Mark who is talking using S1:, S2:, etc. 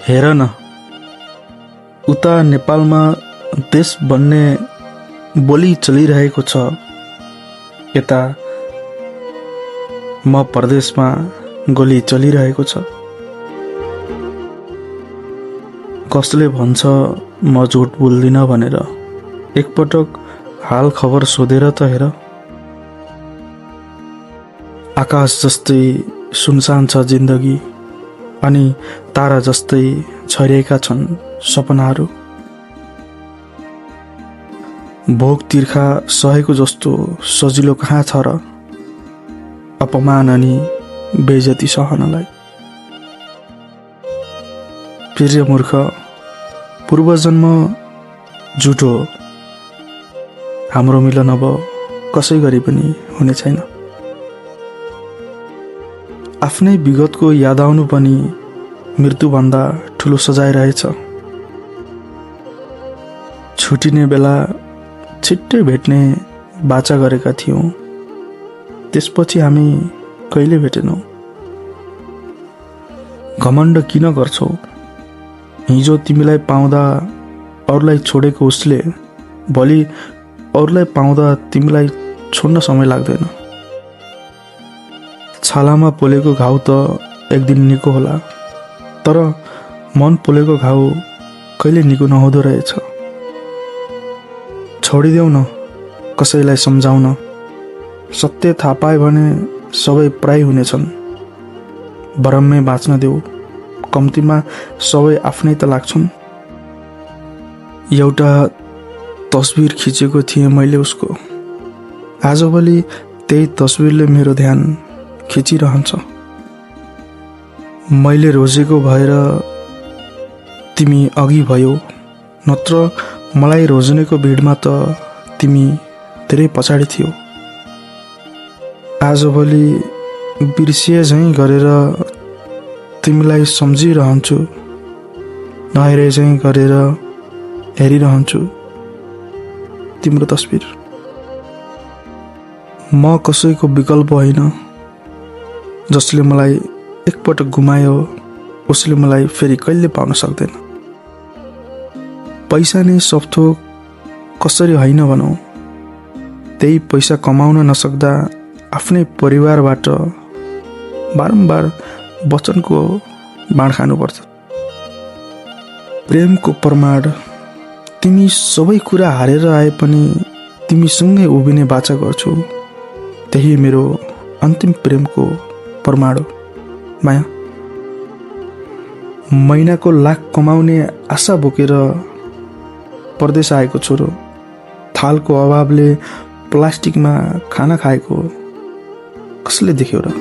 S1: हेर न, उता नेपालमा देश बन्ने बोली चलिरहेको छ, यता म परदेशमा गोली चलिरहेको छ। कसले भन्छ म झुट बोल्दिन भनेर, एकपटक हाल खबर सोधेर त हेर। आकाश जस्तै सुनसान छ जिन्दगी, अनि तारा जस्तै छरिएका छन् सपनाहरू। भोग तिर्खा सहेको जस्तो सजिलो कहाँ छ र, अपमान अनि बेइज्जती सहनलाई। प्रिय मूर्ख, पूर्वजन्म झुटो हो, हाम्रो मिलन अब कसै गरी पनि हुने छैन। आफ्नै विगतको याद आउनु पनि मृत्युभन्दा ठुलो सजाय रहेछ। छुटिने बेला छिट्टै भेट्ने बाचा गरेका थियौँ, त्यसपछि हामी कहिले भेटेनौँ। घमण्ड किन गर्छौ? हिजो तिमीलाई पाउँदा अरूलाई छोडेको उसले भोलि अरूलाई पाउँदा तिमीलाई छोड्न समय लाग्दैन। छालामा पोलेको घाउ त एक दिन निको होला, तर मन पोलेको घाउ कहिले निको नहुँदो रहेछ। छोडिदेऊ न कसैलाई सम्झाउन, सत्य थाहा पाए भने सबै पराई हुनेछन्। बरम्मै बाँच्न देऊ, कम्तीमा सबै आफ्नै त लाग्छन्। एउटा तस्बिर खिचेको थिएँ मैले उसको, आजभोलि त्यही तस्बिरले मेरो ध्यान खिचिरहन्छ। मैले रोजेको भएर तिमी अघि भयौ, नत्र मलाई रोज्नेको भिडमा त तिमी धेरै पछाडि थियौ। आजभोलि बिर्सिए झैँ गरेर तिमीलाई सम्झिरहन्छु, नहेरे झैँ गरेर हेरिरहन्छु तिम्रो तस्बिर। म कसैको विकल्प होइन, जसले मलाई एकपटक गुमायो उसले मलाई फेरि कहिले पाउन सक्दैन। पैसा नै सब थोक कसरी होइन भनौँ, त्यही पैसा कमाउन नसक्दा आफ्नै परिवारबाट बारम्बार वचनको बाँड खानुपर्छ। प्रेमको प्रमाण, तिमी सबै कुरा हारेर आए पनि तिमीसँगै उभिने बाचा गर्छु, त्यही मेरो अन्तिम प्रेमको प्रमाण हो माया। महिनाको लाख कमाउने आशा बोकेर परदेश आएको छोरो, थालको अभावले प्लास्टिकमा खाना खाएको कसले देख्यो र?